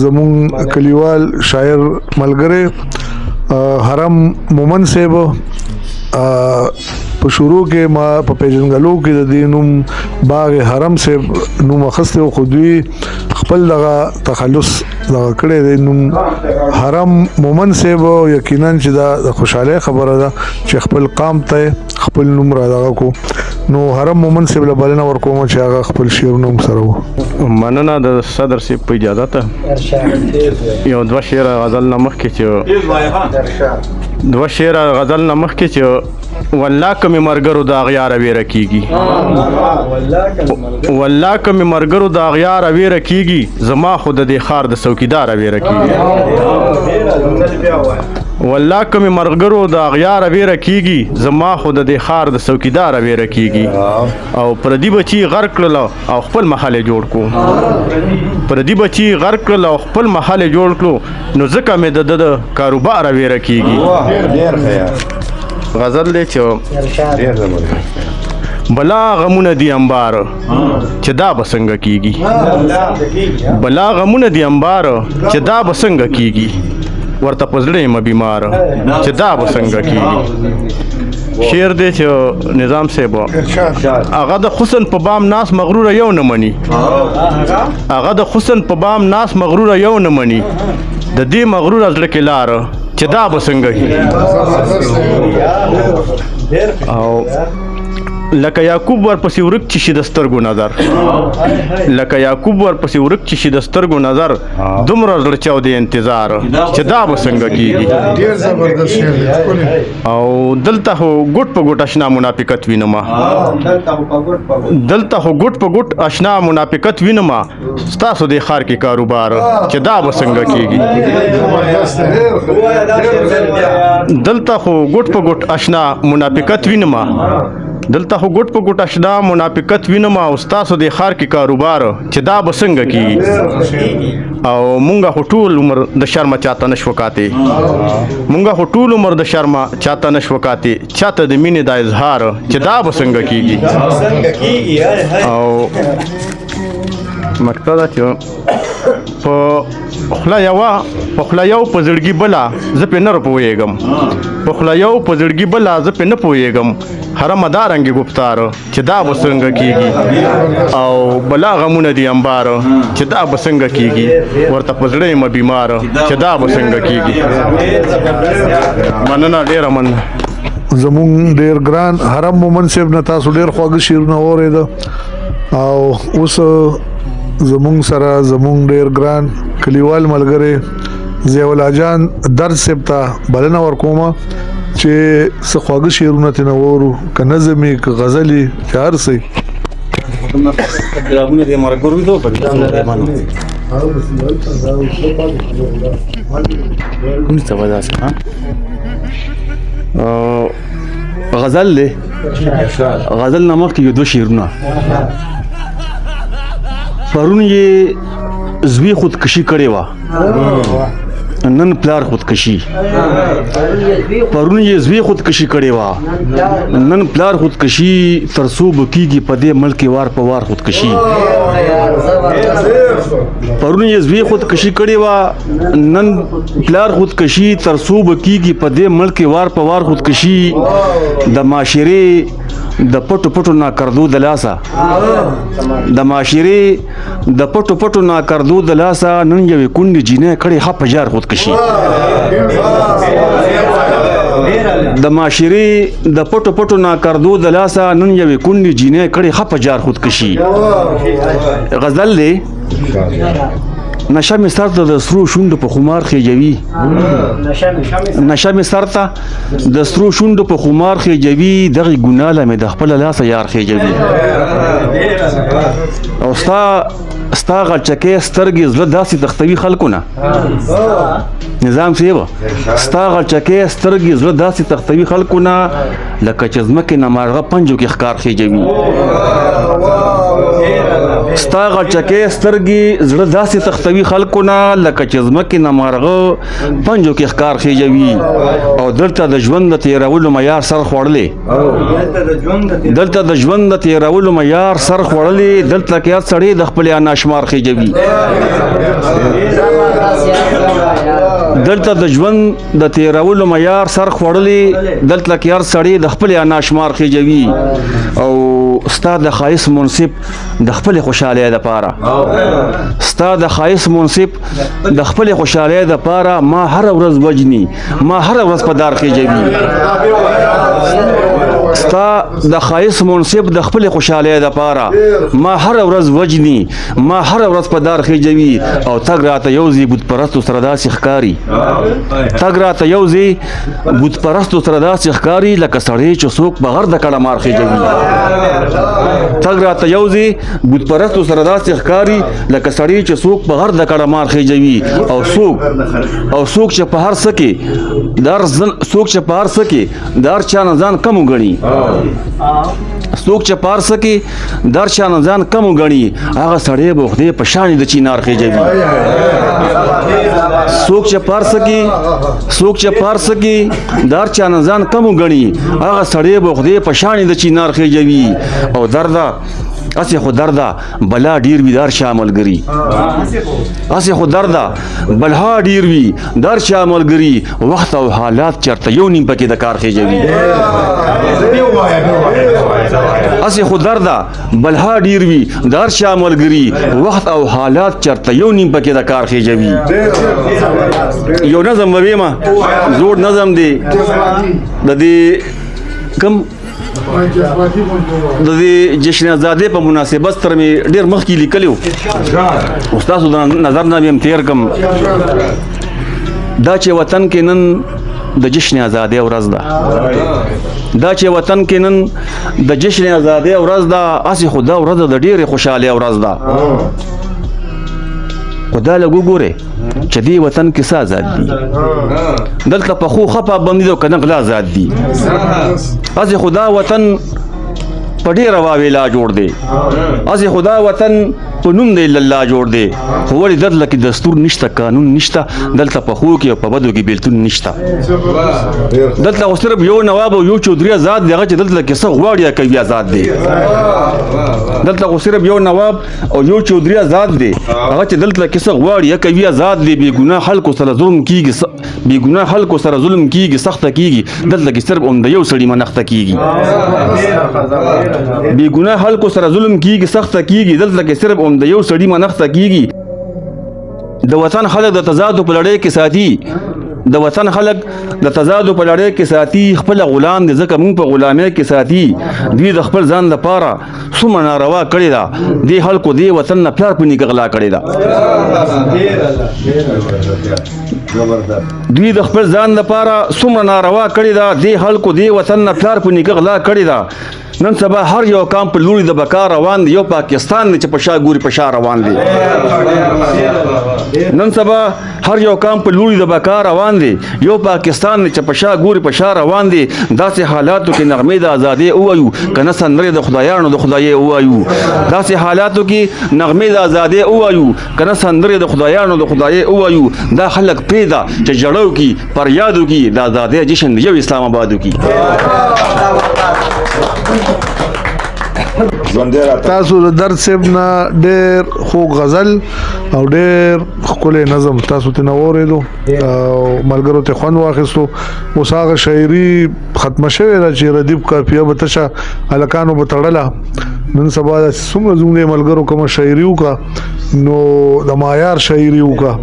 زمون کلیوال شاعر ملګری حرم مومن صاحب په شروع کې ما په پیژنګلو کې د دینوم باغ حرم صاحب نوم اخسته خو دوی خپل دغه تخلص دغه کړی دی نوم حرم مومن صاحب یقینا چې دا خوشاله خبره ده چې خپل قام ته خپل نوم را دغه کو نو حرم مومن صاحب له بلنه ورکوم چې هغه خپل شعر نوم سره و مننه د صدر صاحب په اجازه ته یو دوه شعر غزل نمخ کې چې دوه شعر غزل نمخ کې چې والله کمی مرګرو د اغیار ویره کیږي والله کمی مرګرو د اغیار ویره کیږي زما خود د خار د څوکیدار ویره کیږي والله کمی مرګرو د اغیار ویره کیږي زما خود د خار د څوکیدار ویره کیږي او پردی بچی غرق کړل او خپل محل جوړ کو پردی بچی غرق کړل او خپل محل جوړ کړو نو ځکه مې د کاروبار ویره کیږي غزل دی چې بلا غمونه دی انبار چې دا بسنګ کیږي بلا غمونه دی انبار چې دا بسنګ کیږي ورته پزړې م بیمار چې دا بسنګ کیږي شعر دی چې نظام صاحب هغه د حسن په بام ناس مغرور یو نه مني هغه د حسن په بام ناس مغرور یو نه مني د دې مغرور ازړه کې لار چې دا بسنګ او لکه یعقوب ورپسې ورک چې شي د سترګو نظر لکه یعقوب ورپسې ورک چې شي د سترګو نظر دومره زړه چاودې انتظار چې دا به څنګه کېږي ډېر زبردست شعر دی او دلته خو ګوټ په ګوټ اشنا منافقت وینم دلته خو ګوټ په ګوټ اشنا منافقت وینم ستاسو د ښار کې کاروبار چې دا به څنګه کېږي دلته خو ګوټ په ګوټ اشنا منافقت وینم دلته خو ګوټ په ګوټ اشنا منافقت وینم او ستاسو د ښار کې کاروبار چې دا به څنګه کېږي او مونږ خو ټول عمر د شرمه چاته نشو کاتې مونږ خو ټول عمر د شرمه چاته نشو کاتې چاته د مینې د اظهار چې دا به څنګه کېږي او مقصد دا چې په خوله یوه په زړګي بله زه پرې نه پوهېږم په خوله یو په زړګي بله زه پرې نه پوهېږم حرمه دا رنګې ګفتار چې دا به څنګه کېږي او بلا غمونه دي انبار چې دا به څنګه کېږي ورته په زړه یم بیمار چې دا به څنګه کېږي مننه ډېره مننه زمون ډېر ګران حرم مومن صاحب نه تاسو ډېر خواږه شعرونه واورېده او اوس زمون سره زمون ډېر ګران کلیوال ملګری ضیاء الله جان درد صاحب ته بلنه ورکوم چې څه خواږه شعرونه ترې وورو که نظمي که غزلي چې هر څه غزل دی غزل نامه کې یو دوه شعرونه پرون یې زوی خودکشي کړې وه نن پلار خودکشي پرون یې زوی خودکشي کړې وه نن پلار خودکشي تر څو به کېږي په دې ملک وار په وار خودکشي پرون یې زوی خودکشي کړې وه نن پلار خودکشي تر څو به کېږي په دې ملک وار په وار خودکشي د معاشرې د پټو پټو ناکردو د لاسه د معاشرې د پټو پټو ناکردو د لاسه نن یوې کونډې جینۍ کړې ښه په جار خودکشي د معاشرې د پټو پټو ناکردو د لاسه نن یوې کونډې جینۍ کړې ښه په جار خودکشي غزل دی نشه مې سر ته د سرو شونډو په خمار خېجوي نشه مې سر ته د سرو شونډو په خمار خېجوي دغې ګناه له مې د خپله لاسه یار خېجوي او ستا غلچکې سترګې زړه داسې تختوي خلکو نه نظام صاحب ستا غلچکې سترګې زړه داسې تختوي خلکو نه لکه چې ځمکې نه مارغه پنجو کې ښکار خېجوي ستا غټکې سترګې زړه داسې تختوي خلکو نه لکه چې ځمکې نه مارغه پنجو کې ښکار خېجوي او دلته د ژوند د تېرولو معیار سر خوړلی دلته د ژوند د تېرولو معیار سر خوړلی دلته کې هر سړی د خپلې انا شمار خېجوي دلته د ژوند د تېرولو معیار سر خوړلی دلته کې هر سړی د خپلې انا شمار خېجوي او ستا د ښایست منصب د خپلې خوشحالۍ دپاره ستا د ښایست منصب د خپلې خوشحالۍ دپاره ما هره ورځ وجني ما هره ورځ په دار خېجوي ستا د ښایست منصب د خپلې خوشحالۍ دپاره ما هره ورځ وجني ما هره ورځ په دار خېجوي او تګ راته یوځي بت پرستو سره داسې ښکاري تګ راته یوځي بت پرستو سره داسې ښکاري لکه سړی چې څوک بغیر د کړه مار خېجوي تګ راته یوځي بت پرستو سره داسې ښکاري لکه سړی چې څوک بغیر د کړه مار خېجوي او څوک چې په هر څه کې د هر چا نه ځان کم وګڼي څوک چې په هر څه کې د هر چا نه ځان کم وګڼي هغه سړی به خدای په شانې د چینار خېجوي څوک چې په هر څه کې د هر چا نه ځان کم وګڼي هغه سړی به خدای په شانې د چینار خېجوي او درده اسې خو درده بلا ډیر وي دار شا ملګري اسې خو درده بلا ډیر وي دار شا ملګري وخت او حالات چرته یو نیم پکې د کار خېجوي اسې خو درده بلا ډیر وي دار شا ملګري وخت او حالات چرته یو نیم پکې د کار خېجوي یو نظم ویما زوړ نظم دی د دې کم د دې جشن آزادۍ په مناسبت سره مې ډېر مخکې لیکلی و ستاسو د نظر نه مې تیر کم دا چې وطن کې نن د جشن آزادۍ ورځ ده دا چې وطن کې نن د جشن آزادۍ ورځ ده هسې خو دا ورځ د ډېرې خوشحالۍ ورځ ده خو دا لږ وګورئ چې دې وطن کې څه آزاد دي دلته پخو ښه پابندي ده او که نه غلا آزاد دي هسې خو دا وطن په ډېره واویلا جوړ دی هسې خو دا وطن په نوم د الله جوړ دی خو ولې دلته کې دستور نشته قانون نشته دلته په ښو کې او په بدو کې بېلتون نشته دلته خو صرف یو نواب او یو چودري آزاد دی هغه چې دلته کې څه غواړي کوي آزاد دی دلته خو صرف یو نواب او یو چودري آزاد دی هغه چې دلته کې څه غواړي کوي آزاد دی بې ګناه خلکو سره ظلم کیږي سخته کیږي دلته کې صرف د یو سړي منښته کیږي بې ګناه خلکو سره ظلم کیږي سخته کیږي دلته کې صرف د یو سړي منښته کیږي د وطن خلک د تضادو په لړۍ کې ساتي د وطن خلک د تضادو په لړۍ کې ساتي خپل غلام دي ځکه موږ په غلامۍ کې ساتي دوی د خپل ځان لپاره څومره ناروا کړې ده دې خلکو دې وطن نه پلار په نیکه غلا کړې ده دوی د خپل ځان لپاره څومره ناروا کړې ده دې خلکو دې وطن نه پلار په نیکه غلا کړې ده نن سبا هر یو کام په لوري د بقا روان دی یو پاکستان دی چې په شا ګوري په شا روان دی نن سبا هر یو کام په لوري د بقا روان دی یو پاکستان دی چې په شا ګوري په شا روان دی داسې حالاتو کې نغمې د ازادۍ ووایو که نه سندرې د خدایانو د خدایۍ ووایو داسې حالاتو کې نغمې د ازادۍ ووایو که نه سندرې د خدایانو د خدایۍ ووایو دا خلک پرېږده چې ژړو کې فریادو کې د ازادۍ جشن یو اسلام آبادو کې تاسو د درد صاحب نه ډېر خوږ غزل او ډېر ښکلی نظم تاسو ترې نه واورېدو او ملګرو ته خوند واخیستو اوس هغه شاعري ختمه شوې ده چې ردیف قافیه به تشه هلکانو به تړله نن سبا څومره زموږ د ملګرو کومه شاعري وکړه نو د معیار شاعري وکړه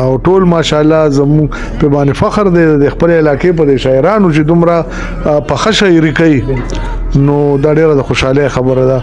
او ټول ماشاءالله زموږ په باندې فخر دی د خپل علاقې په شاعرانو چې دومره پخه شاعري کوي نو دا ډیره د خوشحالۍ خبره ده